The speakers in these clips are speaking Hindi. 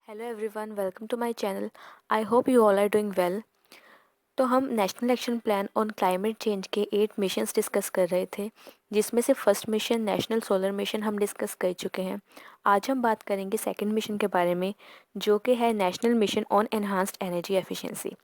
Hello everyone, welcome to my channel. I hope you all are doing well. तो हम national action plan on climate change के 8 मिशंस डिस्कस कर रहे थे, जिसमें से first mission national solar mission हम डिस्कस कर चुके हैं। आज हम बात करेंगे सेकंड मिशन के बारे में, जो कि है national mission on enhanced energy efficiency.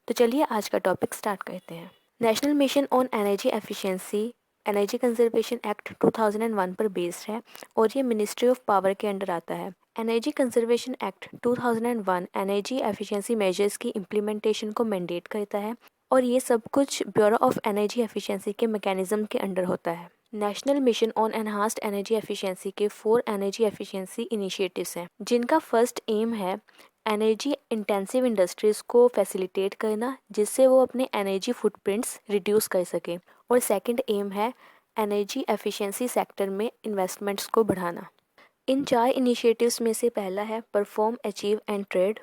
तो चलिए आज का टॉपिक स्टार्ट करते हैं। National mission on energy efficiency energy conservation act 2001 पर बेस्ड है और ये मिनिस्ट्री ऑफ पावर के अंडर आता है। Energy conservation act 2001 energy efficiency measures की इम्प्लीमेंटेशन को मैंडेट करता है और ये सब कुछ ब्यूरो ऑफ एनर्जी एफिशिएंसी के मैकेनिज्म के अंडर होता है। National mission on enhanced energy efficiency के 4 एनर्जी एफिशिएंसी इनिशिएटिव्स हैं, जिनका फर्स्ट एम है एनर्जी इंटेंसिव इंडस्ट्रीज़ को फैसिलिटेट करना, जिससे वो अपने एनर्जी फुटप्रिंट्स रिड्यूस कर सकें। और सेकंड एम है एनर्जी एफिशिएंसी सेक्टर में इन्वेस्टमेंट्स को बढ़ाना। इन 4 इनिशिएटिव्स में से पहला है perform, achieve and trade.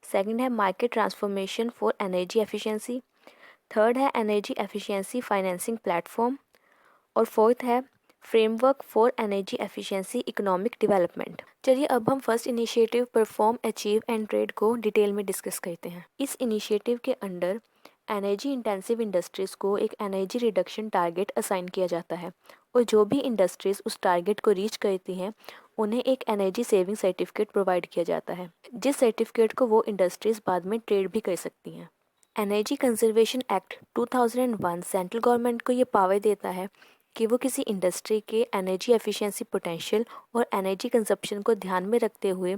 Second है market transformation for energy efficiency. Third है एनर्जी एफिशिएंसी फाइनेंसिंग प्लेटफॉर्म। और फोर्थ है framework for energy efficiency economic development. चलिए अब हम first initiative perform, achieve and trade को डिटेल में डिस्कस करते हैं। इस इनिशिएटिव के अंडर एनर्जी इंटेंसिव इंडस्ट्रीज़ को एक एनर्जी रिडक्शन टारगेट असाइन किया जाता है और जो भी इंडस्ट्रीज़ उस टारगेट को रीच करती हैं उन्हें एक एनर्जी सेविंग सर्टिफिकेट प्रोवाइड किया जाता है, जिस सर्टिफिकेट को वो इंडस्ट्रीज़ बाद में ट्रेड भी कर सकती हैं। Energy conservation act 2001 central government को ये पावर देता है कि वो किसी इंडस्ट्री के एनर्जी एफिशिएंसी पोटेंशियल और एनर्जी कंजप्शन को ध्यान में रखते हुए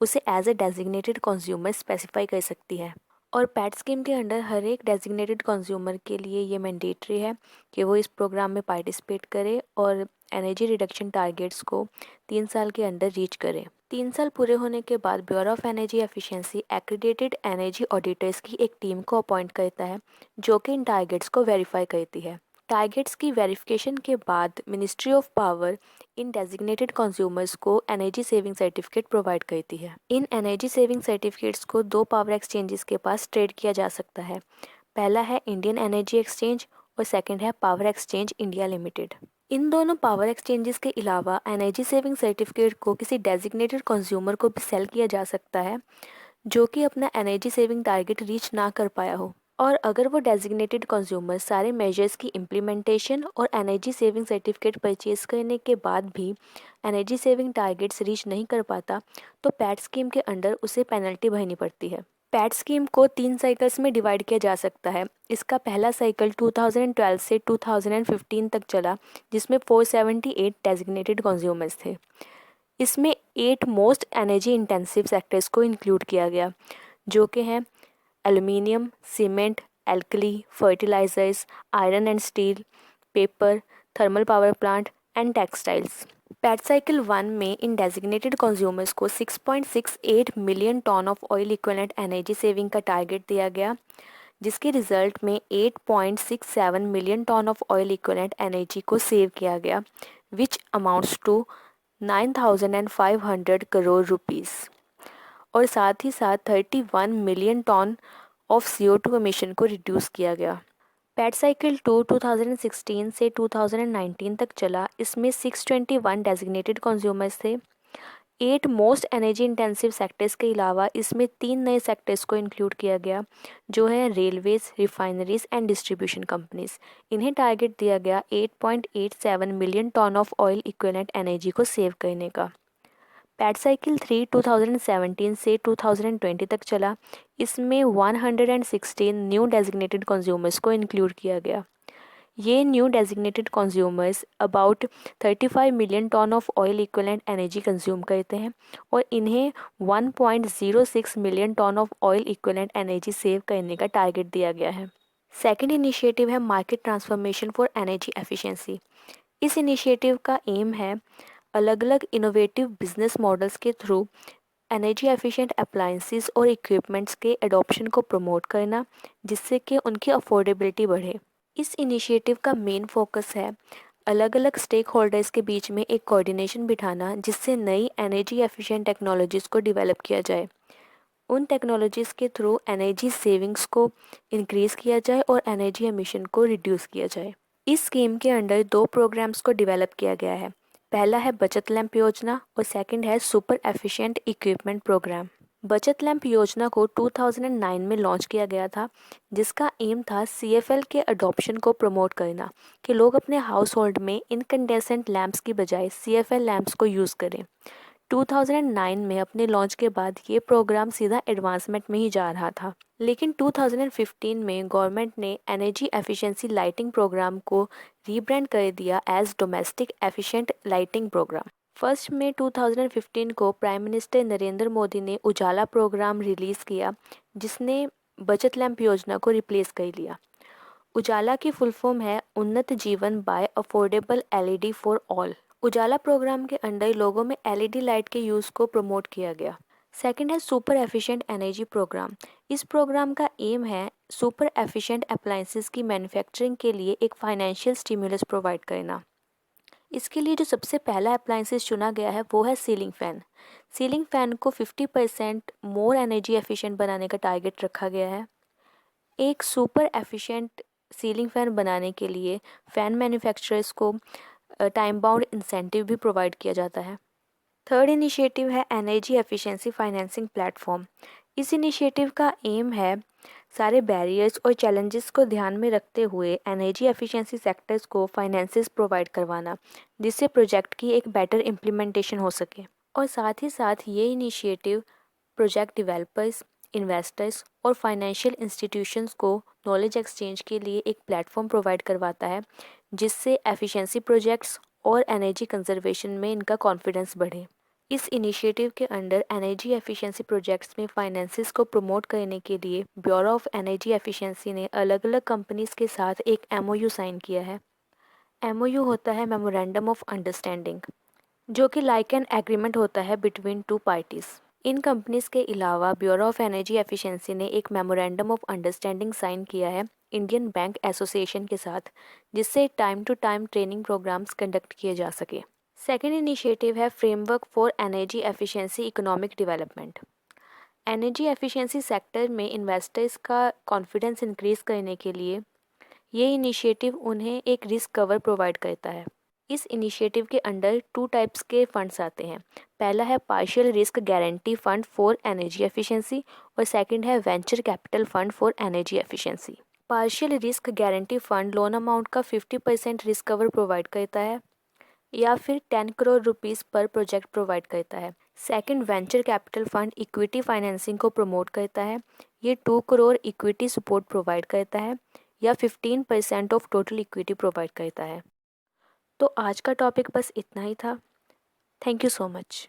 उसे as a designated consumer specify कर सकती है। और पैट स्कीम के अंडर हर एक डेजिग्नेटेड कंज्यूमर के लिए ये मैंडेटरी है कि वो इस प्रोग्राम में पार्टिसिपेट करे और एनर्जी रिडक्शन टारगेट्स को 3 साल के अंदर रीच करे। 3 साल पूरे होने के बाद bureau of energy efficiency accredited energy auditors की एक टीम को अपॉइंट करता है, जो कि इन टारगेट्स को वेरीफाई करती है। टारगेट्स की वेरिफिकेशन के बाद ministry of power in designated consumers को एनर्जी सेविंग सर्टिफिकेट प्रोवाइड करती है। इन एनर्जी सेविंग सर्टिफिकेट्स को 2 पावर एक्सचेंजेस के पास ट्रेड किया जा सकता है। पहला है इंडियन एनर्जी एक्सचेंज और सेकंड है पावर एक्सचेंज इंडिया लिमिटेड। इन दोनों पावर एक्सचेंजेस के अलावा एनर्जी सेविंग सर्टिफिकेट को किसी डेजिग्नेटेड कंज्यूमर को भी सेल किया जा सकता है जो कि अपना एनर्जी सेविंग टारगेट रीच ना कर पाया हो। और अगर वो डेजिग्नेटेड कंज्यूमर सारे मेजर्स की इम्प्लीमेंटेशन और एनर्जी सेविंग सर्टिफिकेट परचेज करने के बाद भी एनर्जी सेविंग टारगेट्स रीच नहीं कर पाता, तो पैट स्कीम के अंडर उसे पेनल्टी भरनी पड़ती है। पैट स्कीम को 3 साइकिल्स में डिवाइड किया जा सकता है। इसका पहला साइकिल 2012 से 2015 तक चला, जिसमें 478 डेजिग्नेटेड कंज्यूमर्स थे। इसमें 8 मोस्ट एनर्जी इंटेंसिव सेक्टर्स को इंक्लूड किया गया, जो कि हैं aluminium, cement, alkali, fertilisers, iron and steel, paper, thermal power plant and textiles. PAT cycle 1 में इन डेजिग्नेटेड कंज्यूमर्स को 6.68 million tonne of oil equivalent energy saving का टारगेट दिया गया, जिसके रिजल्ट में 8.67 million tonne of oil equivalent energy को सेव किया गया, which amounts to 9,500 crore rupees. और साथ ही साथ 31 million tonne of CO2 emission को रिड्यूस किया गया। पैट साइकिल 2 2016 से 2019 तक चला। इसमें 621 डेजिग्नेटेड कंज्यूमर्स थे। 8 मोस्ट एनर्जी इंटेंसिव सेक्टर्स के अलावा इसमें 3 नए सेक्टर्स को इंक्लूड किया गया, जो है railways, refineries and distribution companies. इन्हें टारगेट दिया गया 8.87 million tonne of oil equivalent energy को सेव करने का। पैट साइकिल 3 2017 से 2020 तक चला। इसमें 116 न्यू डेजिग्नेटेड कंज्यूमर्स को इंक्लूड किया गया। ये new designated consumers about 35 million tonne of oil equivalent energy consume करते हैं और इन्हें 1.06 million tonne of oil equivalent energy save करने का टारगेट दिया गया है। सेकेंड इनिशिएटिव है market transformation for energy efficiency. इस इनिशिएटिव का एम है अलग अलग इनोवेटिव बिजनेस मॉडल्स के थ्रू एनर्जी एफिशिएंट अप्लायंसेस और इक्विपमेंट्स के एडॉप्शन को प्रमोट करना, जिससे कि उनकी अफोर्डेबिलिटी बढ़े। इस इनिशिएटिव का मेन फोकस है अलग अलग स्टेक होल्डर्स के बीच में एक कोऑर्डिनेशन बिठाना, जिससे नई एनर्जी एफिशिएंट टेक्नोलॉजीज़ को डेवलप किया जाए। उन टेक्नोलॉजीज़ के थ्रू एनर्जी सेविंग्स को इंक्रीज़ किया जाए और एनर्जी एमिशन को रिड्यूस किया जाए। इस स्कीम के अंडर 2 प्रोग्राम्स को डेवलप किया गया है। पहला है बचत लैंप योजना और सेकंड है सुपर एफिशिएंट इक्विपमेंट प्रोग्राम। बचत लैंप योजना को 2009 में लॉन्च किया गया था, जिसका एम था CFL के अडॉप्शन को प्रमोट करना, कि लोग अपने हाउस होल्ड में इनकंडेंसेंट लैंप्स की बजाय CFL लैंप्स को यूज़ करें। 2009 में अपने लॉन्च के बाद ये प्रोग्राम सीधा एडवांसमेंट में ही जा रहा था, लेकिन 2015 में गवर्नमेंट ने एनर्जी एफिशिएंसी लाइटिंग प्रोग्राम को रीब्रांड कर दिया as domestic efficient lighting programme. 1 मई 2015 को प्राइम मिनिस्टर नरेंद्र मोदी ने उजाला प्रोग्राम रिलीज़ किया, जिसने बचत लैंप योजना को रिप्लेस कर लिया। उजाला की फुल फॉर्म है Unnat Jeevan by affordable LED for all. Ujala programme के अंडर लोगों में LED लाइट के यूज़ को प्रमोट किया गया। सेकंड है सुपर एफिशिएंट एनर्जी प्रोग्राम। इस प्रोग्राम का एम है सुपर एफिशिएंट अप्लायंसेस की मैन्युफैक्चरिंग के लिए एक फाइनेंशियल स्टिमुलस प्रोवाइड करना। इसके लिए जो सबसे पहला अप्लायंसेस चुना गया है वो है सीलिंग फ़ैन। सीलिंग फ़ैन को 50% मोर एनर्जी एफिशिएंट बनाने का टारगेट रखा गया है। एक सुपर एफिशिएंट सीलिंग फ़ैन बनाने के लिए फ़ैन मैन्युफैक्चरर्स को टाइम बाउंड इंसेंटिव भी प्रोवाइड किया जाता है। थर्ड इनिशिएटिव है एनर्जी एफिशिएंसी फाइनेंसिंग प्लेटफॉर्म। इस इनिशिएटिव का एम है सारे बैरियर्स और चैलेंजेस को ध्यान में रखते हुए एनर्जी एफिशिएंसी सेक्टर्स को फाइनेंसेस प्रोवाइड करवाना, जिससे प्रोजेक्ट की एक बेटर इम्प्लीमेंटेशन हो सके। और साथ ही साथ ये इनिशिएटिव प्रोजेक्ट डेवलपर्स, इन्वेस्टर्स और फाइनेंशियल इंस्टीट्यूशंस को नॉलेज एक्सचेंज के लिए एक प्लेटफॉर्म प्रोवाइड करवाता है, जिससे एफिशिएंसी प्रोजेक्ट्स और एनर्जी कंजर्वेशन में इनका कॉन्फिडेंस बढ़े। इस इनिशिएटिव के अंडर एनर्जी एफिशिएंसी प्रोजेक्ट्स में फाइनेंसेस को प्रमोट करने के लिए ब्यूरो ऑफ एनर्जी एफिशिएंसी ने अलग अलग कंपनीज के साथ एक MOU साइन किया है। MOU होता है मेमोरेंडम ऑफ अंडरस्टैंडिंग, जो कि लाइक एन एग्रीमेंट होता है बिटवीन टू पार्टीज। इन कंपनीज के अलावा ब्यूरो ऑफ एनर्जी एफिशिएंसी ने एक मेमोरेंडम ऑफ अंडरस्टैंडिंग साइन किया है इंडियन बैंक एसोसिएशन के साथ, जिससे time to time training programmes conduct किए जा सके। सेकेंड इनिशिएटिव है framework for energy efficiency economic development. Energy efficiency sector में इन्वेस्टर्स का कॉन्फिडेंस इंक्रीज करने के लिए ये इनिशिएटिव उन्हें एक रिस्क कवर प्रोवाइड करता है। इस इनिशिएटिव के अंडर 2 टाइप्स के फंड्स आते हैं। पहला है partial risk guarantee fund for energy efficiency और सेकंड है venture capital fund for energy efficiency. Partial risk guarantee fund loan amount का 50% रिस्क कवर प्रोवाइड करता है या फिर 10 करोड़ रुपीस पर प्रोजेक्ट प्रोवाइड करता है। Second venture capital fund equity financing को प्रमोट करता है। ये 2 करोड़ इक्विटी सपोर्ट प्रोवाइड करता है या 15% ऑफ टोटल इक्विटी प्रोवाइड करता है। तो आज का टॉपिक बस इतना ही था। Thank you so much.